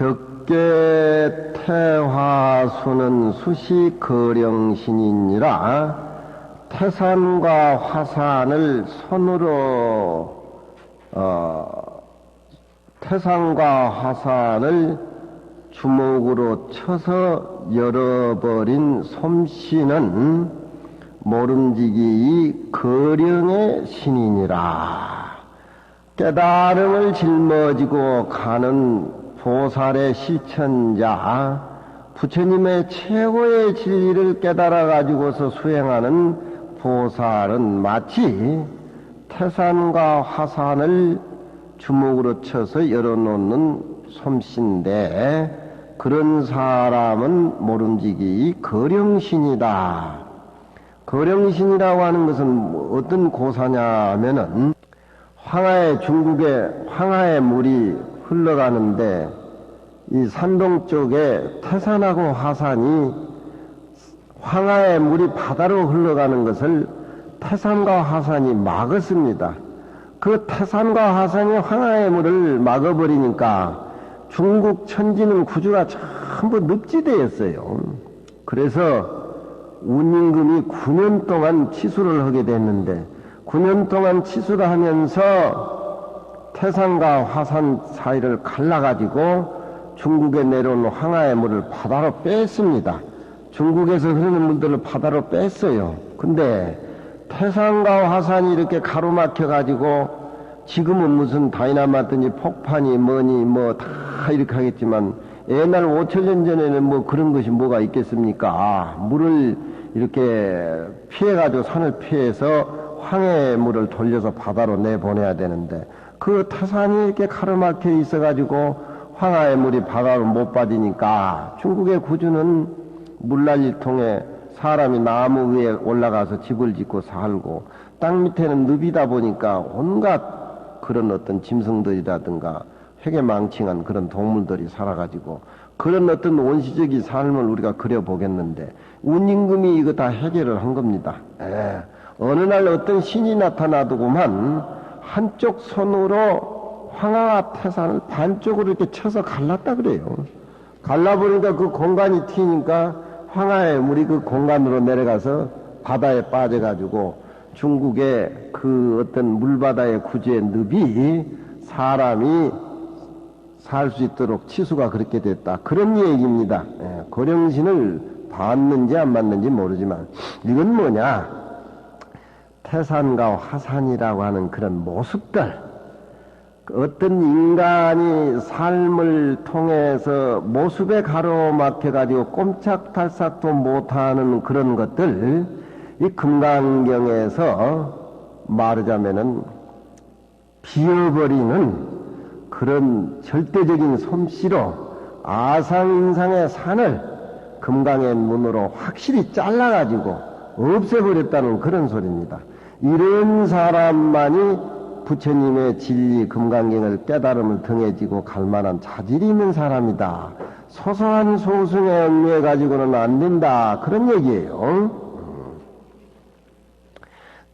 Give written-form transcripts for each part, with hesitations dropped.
벽계 태화수는 수시 거령신이니라. 태산과 화산을 손으로 태산과 화산을 주먹으로 쳐서 열어버린 솜씨는 모름지기 거령의 신이니라. 깨달음을 짊어지고 가는 보살의 실천자, 부처님의 최고의 진리를 깨달아 가지고서 수행하는 보살은 마치 태산과 화산을 주먹으로 쳐서 열어놓는 솜씨인데, 그런 사람은 모름지기 거령신이다. 거령신이라고 하는 것은 어떤 고사냐 하면은, 중국에 황하의 물이 흘러가는데, 이 산동 쪽에 태산하고 화산이, 황하의 물이 바다로 흘러가는 것을 태산과 화산이 막았습니다. 그 태산과 화산이 황하의 물을 막아버리니까 중국 천지는 구주가 전부 늪지대였어요. 그래서 운임금이 9년 동안 치수를 하게 됐는데, 9년 동안 치수를 하면서 태산과 화산 사이를 갈라가지고 중국에 내려온 황하의 물을 바다로 뺐습니다. 중국에서 흐르는 물들을 바다로 뺐어요. 근데 태산과 화산이 이렇게 가로막혀가지고, 지금은 무슨 다이나마트니 폭탄이 뭐니 뭐 다 이렇게 하겠지만, 옛날 5천년 전에는 뭐 그런 것이 뭐가 있겠습니까? 물을 이렇게 피해가지고, 산을 피해서 황해의 물을 돌려서 바다로 내보내야 되는데, 그 태산이 이렇게 가로막혀 있어가지고 황하의 물이 바다로 못 빠지니까 중국의 구주는 물난리를 통해 사람이 나무 위에 올라가서 집을 짓고 살고, 땅 밑에는 늪이다 보니까 온갖 그런 어떤 짐승들이라든가 회개망칭한 그런 동물들이 살아가지고, 그런 어떤 원시적인 삶을 우리가 그려보겠는데, 운임금이 이거 다 해결을 한 겁니다. 어느 날 어떤 신이 나타나더구만 한쪽 손으로 황하와 태산을 반쪽으로 이렇게 쳐서 갈랐다 그래요. 갈라보니까 그 공간이 튀니까 황하의 물이 그 공간으로 내려가서 바다에 빠져가지고 중국의 그 어떤 물바다의 구주의 늪이 사람이 살 수 있도록 치수가 그렇게 됐다. 그런 얘기입니다. 고령신을 봤는지 안 봤는지 모르지만, 이건 뭐냐? 태산과 화산이라고 하는 그런 모습들, 어떤 인간이 삶을 통해서 모습에 가로막혀가지고 꼼짝달싹도 못하는 그런 것들, 이 금강경에서 말하자면은 비어버리는 그런 절대적인 솜씨로 아상인상의 산을 금강의 문으로 확실히 잘라가지고 없애버렸다는 그런 소리입니다. 이런 사람만이 부처님의 진리 금강경을 깨달음을 등에 지고 갈 만한 자질이 있는 사람이다. 소소한 소승에 얽매여 가지고는 안 된다. 그런 얘기예요.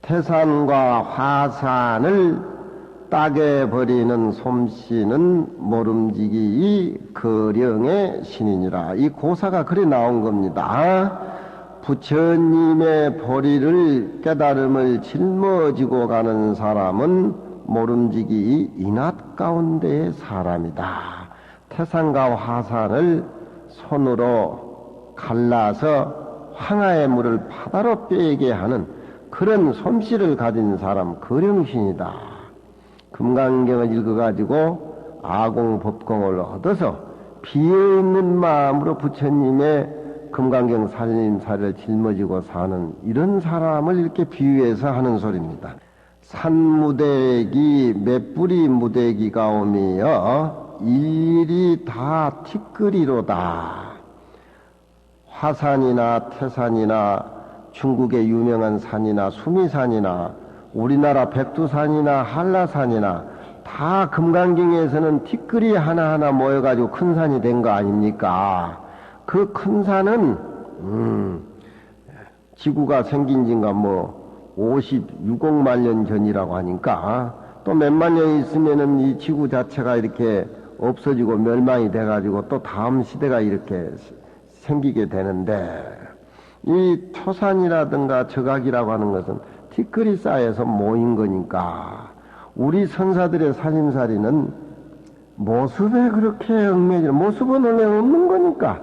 태산과 화산을 따게 버리는 솜씨는 모름지기 거령의 신이니라. 이 고사가 그래 나온 겁니다. 부처님의 보리를 깨달음을 짊어지고 가는 사람은 모름지기 인앗 가운데의 사람이다. 태산과 화산을 손으로 갈라서 황하의 물을 바다로 빼게 하는 그런 솜씨를 가진 사람, 거령신이다. 금강경을 읽어가지고 아공법공을 얻어서 비어있는 마음으로 부처님의 금강경 살림살이를 짊어지고 사는 이런 사람을 이렇게 비유해서 하는 소리입니다. 산무대기 맷뿌리 무대기가 오며 일이 다 티끌이로다. 화산이나 태산이나 중국의 유명한 산이나 수미산이나 우리나라 백두산이나 한라산이나 다 금강경에서는 티끌이 하나하나 모여가지고 큰 산이 된 거 아닙니까? 그 큰 산은 지구가 생긴 지가 뭐 56억만 년 전이라고 하니까 또 몇만 년 있으면은 이 지구 자체가 이렇게 없어지고 멸망이 돼가지고 또 다음 시대가 이렇게 생기게 되는데, 이 토산이라든가 저각이라고 하는 것은 티끌이 쌓여서 모인 거니까, 우리 선사들의 살림살이는 모습에 그렇게 얽매이는, 모습은 원래 없는 거니까.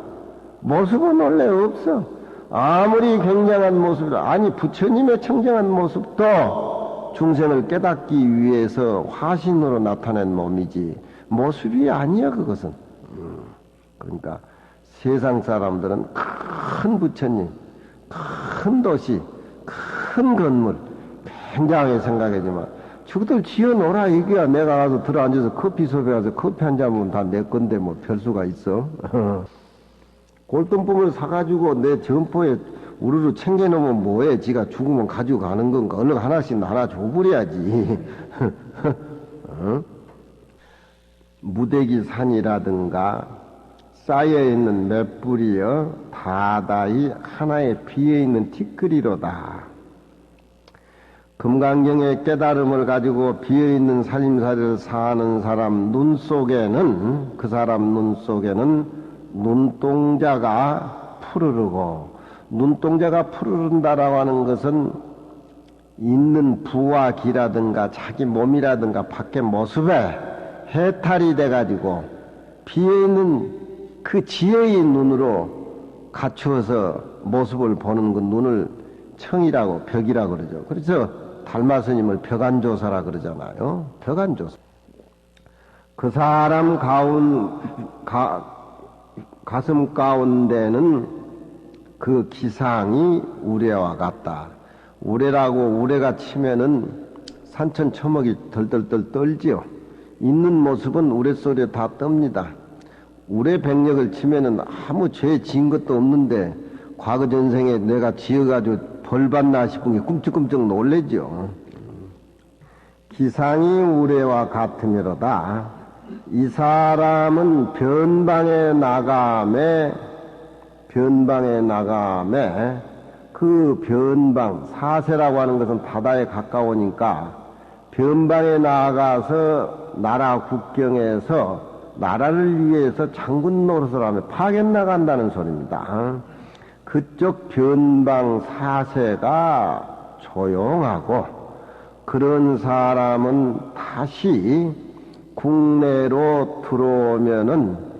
모습은 원래 없어. 아무리 굉장한 모습이라, 아니 부처님의 청정한 모습도 중생을 깨닫기 위해서 화신으로 나타낸 몸이지 모습이 아니야 그것은. 그러니까 세상 사람들은 큰 부처님, 큰 도시, 큰 건물 굉장하게 생각하지만 저것들 지어놓으라 이거야. 내가 가서 들어앉아서 커피숍에 가서 커피 한 잔 먹으면 다 내 건데 뭐 별수가 있어. 골동품을 사가지고 내 점포에 우르르 챙겨놓으면 뭐해. 지가 죽으면 가지고 가는 건가. 얼른 하나씩 하나 줘버려야지. 무대기 산이라든가 쌓여있는 맷불이여 다다이 하나에 비어있는 티끌이로다. 금강경의 깨달음을 가지고 비어있는 살림살이를 사는 사람 눈 속에는, 그 사람 눈 속에는 눈동자가 푸르르고, 눈동자가 푸르른다라고 하는 것은 있는 부와 기라든가 자기 몸이라든가 밖의 모습에 해탈이 돼가지고 비어있는 그 지혜의 눈으로 갖추어서 모습을 보는 그 눈을 청이라고 벽이라고 그러죠. 그래서 달마스님을 벽안조사라 그러잖아요. 벽안조사. 그 사람 가슴 가운데는 그 기상이 우레와 같다. 우레라고, 우레가 치면은 산천 처먹이 덜덜덜 떨지요. 있는 모습은 우레소리에 다 떱니다. 우레 백력을 치면은 아무 죄 지은 것도 없는데 과거 전생에 내가 지어가지고 벌 받나 싶은 게 꿈쩍꿈쩍 놀래죠. 기상이 우레와 같으므로다. 이 사람은 변방에 나감에 그 변방, 사세라고 하는 것은 바다에 가까우니까 변방에 나가서 나라 국경에서 나라를 위해서 장군 노릇을 하며 파견 나간다는 소리입니다. 그쪽 변방 사세가 조용하고, 그런 사람은 다시 국내로 들어오면은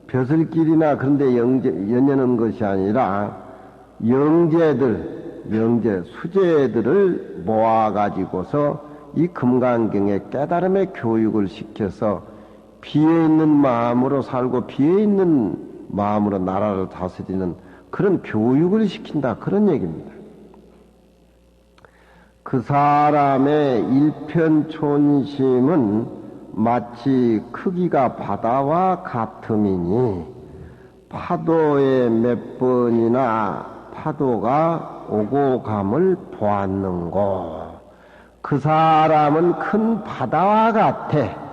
벼슬길이나 그런데 연연한 것이 아니라 수제들을 모아가지고서 이 금강경의 깨달음의 교육을 시켜서 비어있는 마음으로 살고 비어있는 마음으로 나라를 다스리는 그런 교육을 시킨다, 그런 얘기입니다. 그 사람의 일편촌심은 마치 크기가 바다와 같음이니 파도의 몇 번이나 파도가 오고 감을 보았는고. 그 사람은 큰 바다와 같아.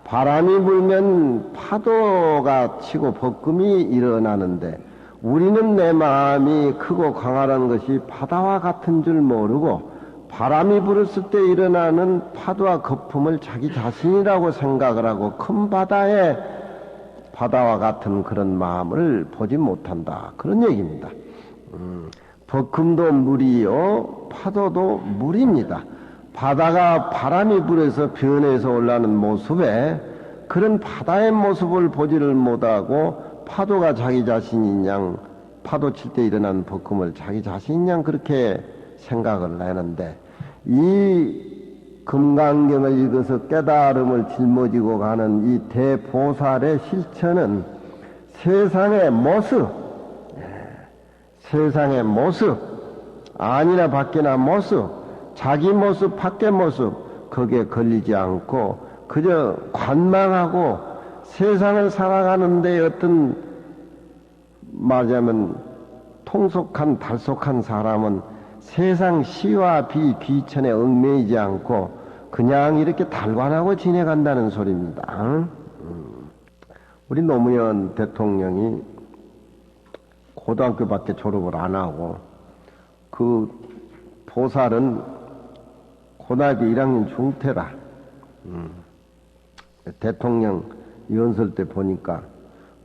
바람이 불면 파도가 치고 벅금이 일어나는데 우리는 내 마음이 크고 강하다는 것이 바다와 같은 줄 모르고 바람이 불었을 때 일어나는 파도와 거품을 자기 자신이라고 생각을 하고 큰 바다에 바다와 같은 그런 마음을 보지 못한다, 그런 얘기입니다. 벅금도 물이요 파도도 물입니다. 바다가 바람이 불어서 변해서 올라오는 모습에 그런 바다의 모습을 보지를 못하고 파도가 자기 자신인 양, 파도 칠 때 일어나는 벅금을 자기 자신인 양 그렇게 생각을 하는데, 이 금강경을 읽어서 깨달음을 짊어지고 가는 이 대보살의 실천은 세상의 모습, 안이나 밖이나 모습, 자기 모습, 밖의 모습, 거기에 걸리지 않고 그저 관망하고 세상을 살아가는데 어떤 말하자면 통속한 달속한 사람은 세상 시와 비 귀천에 얽매이지 않고 그냥 이렇게 달관하고 지내간다는 소리입니다. 우리 노무현 대통령이 고등학교밖에 졸업을 안 하고 그 보살은 고등학교 1학년 중퇴라. 대통령 연설 때 보니까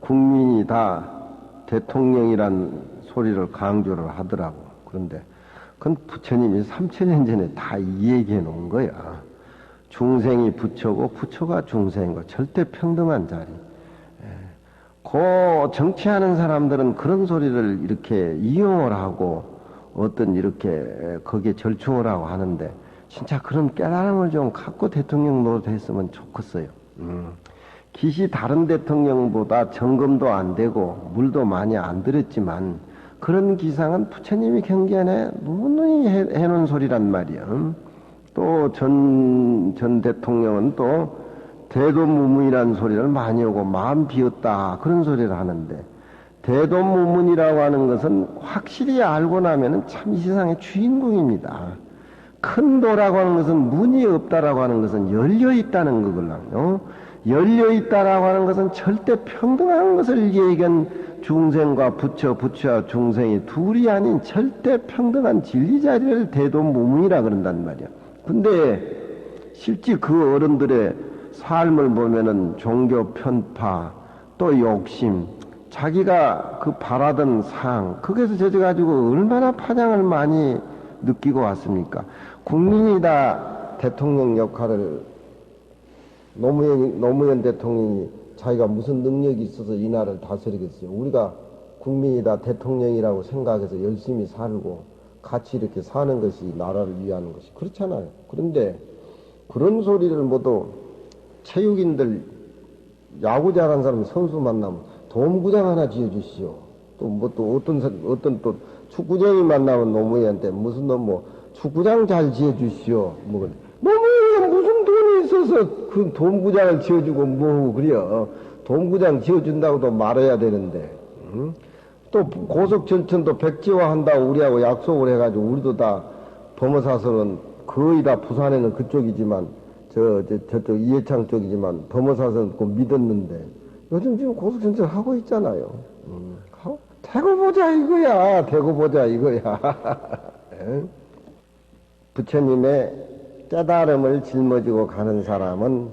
국민이 다 대통령이란 소리를 강조를 하더라고. 그런데 그건 부처님이 3000년 전에 다 이 얘기해 놓은 거야. 중생이 부처고 부처가 중생이고 절대 평등한 자리. 그 정치하는 사람들은 그런 소리를 이렇게 이용을 하고 어떤 이렇게 거기에 절충을 하고 하는데 진짜 그런 깨달음을 좀 갖고 대통령 노릇했으면 좋겠어요. 기시 다른 대통령보다 점검도 안 되고 물도 많이 안 들었지만 그런 기상은 부처님이 경전에 누누이 해놓은 소리란 말이야. 또 전 대통령은 또 대도무문이라는 소리를 많이 하고 마음 비었다 그런 소리를 하는데 대도무문이라고 하는 것은 확실히 알고 나면은 참 이 세상의 주인공입니다. 큰 도라고 하는 것은 문이 없다라고 하는 것은 열려 있다는 거거든요. 열려 있다라고 하는 것은 절대 평등한 것을 얘기한 중생과 부처, 부처와 중생이 둘이 아닌 절대 평등한 진리 자리를 대도무문이라 그런단 말이야. 근데 실제 그 어른들의 삶을 보면은 종교 편파, 또 욕심, 자기가 그 바라던 상, 거기서 젖어가지고 얼마나 파장을 많이 느끼고 왔습니까? 국민이 다 대통령 역할을 노무현 대통령이 자기가 무슨 능력이 있어서 이 나라를 다스리겠어요. 우리가 국민이 다 대통령이라고 생각해서 열심히 살고 같이 이렇게 사는 것이 나라를 위하는 것이 그렇잖아요. 그런데 그런 소리를 모두 체육인들 야구 잘하는 사람 선수 만나면 돔구장 하나 지어주시오. 또 뭐 또 어떤 또 축구장이 만나면 노무현한테 무슨 놈 뭐 축구장 잘 지어주시오. 뭐 노무현 무슨 돈이 있어서 그 돔구장을 지어주고 뭐 그래요. 돔구장 지어준다고도 말해야 되는데. 또 고속전천도 백지화한다고 우리하고 약속을 해가지고 우리도 다 범어사설은 거의 다 부산에는 그쪽이지만 저쪽 이해창 쪽이지만 범어사설은 그 믿었는데 요즘 지금 고속전천 하고 있잖아요. 대고 보자 이거야. 대고 보자 이거야. 부처님의 깨달음을 짊어지고 가는 사람은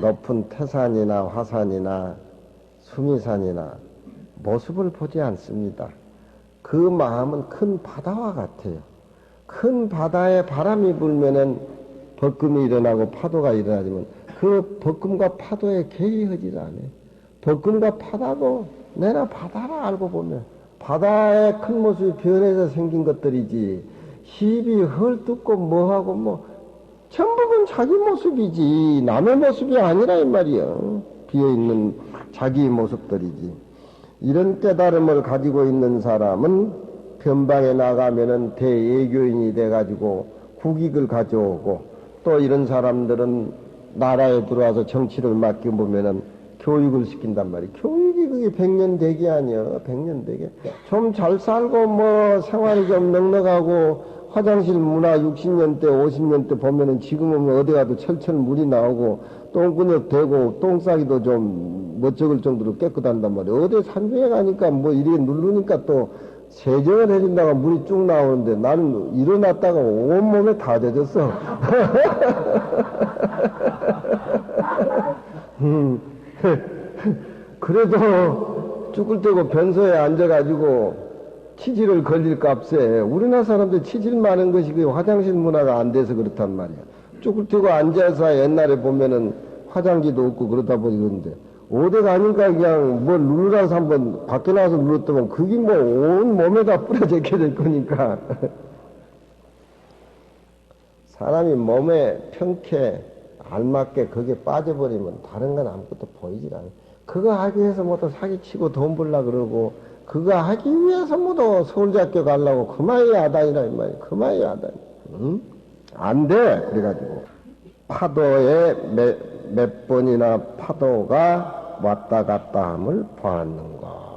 높은 태산이나 화산이나 수미산이나 모습을 보지 않습니다. 그 마음은 큰 바다와 같아요. 큰 바다에 바람이 불면은 벌금이 일어나고 파도가 일어나지만 그 벌금과 파도에 개의하지 않아요. 벌금과 파도도 내나 바다라 알고 보면 바다의 큰 모습이 변해서 생긴 것들이지 힘이 헐뜯고 뭐하고 뭐 전부는 자기 모습이지 남의 모습이 아니라 이 말이요. 비어있는 자기 모습들이지. 이런 깨달음을 가지고 있는 사람은 변방에 나가면은 대예교인이 돼가지고 국익을 가져오고 또 이런 사람들은 나라에 들어와서 정치를 맡겨보면은 교육을 시킨단 말이에요. 교육이 그게 100년 대기 아니야. 100년 대기. 좀 잘 살고 뭐 생활이 좀 넉넉하고 화장실 문화 60년 대 50년 대 보면은 지금은 어디 가도 철철 물이 나오고 똥구녕 되고 똥싸기도 좀 멋쩍을 정도로 깨끗한단 말이에요. 어디 산중에 가니까 뭐 이렇게 누르니까 또 세정을 해준다가 물이 쭉 나오는데 나는 일어났다가 온몸에 다 젖었어. 그래도 쭈글대고 변소에 앉아가지고 치질을 걸릴 값에 우리나라 사람들 치질 많은 것이 그 화장실 문화가 안 돼서 그렇단 말이야. 쭈글대고 앉아서 옛날에 보면은 화장지도 없고 그러다 보니 그런데 어디 가니까 그냥 뭐 누르라서 한번 밖에 나와서 눌렀더만 그게 뭐 온 몸에다 뿌려졌게 될 거니까. 사람이 몸에 평쾌 알맞게 거기에 빠져버리면 다른 건 아무것도 보이질 않아. 그거 하기 위해서 뭐또 사기치고 돈 벌라 그러고 그거 하기 위해서 뭐또 서울대학교 가려고 그만이 야단이라 이 말이야. 그만이 야단. 응? 안 돼. 그래가지고 파도에 몇 번이나 파도가 왔다 갔다 함을 보았는가.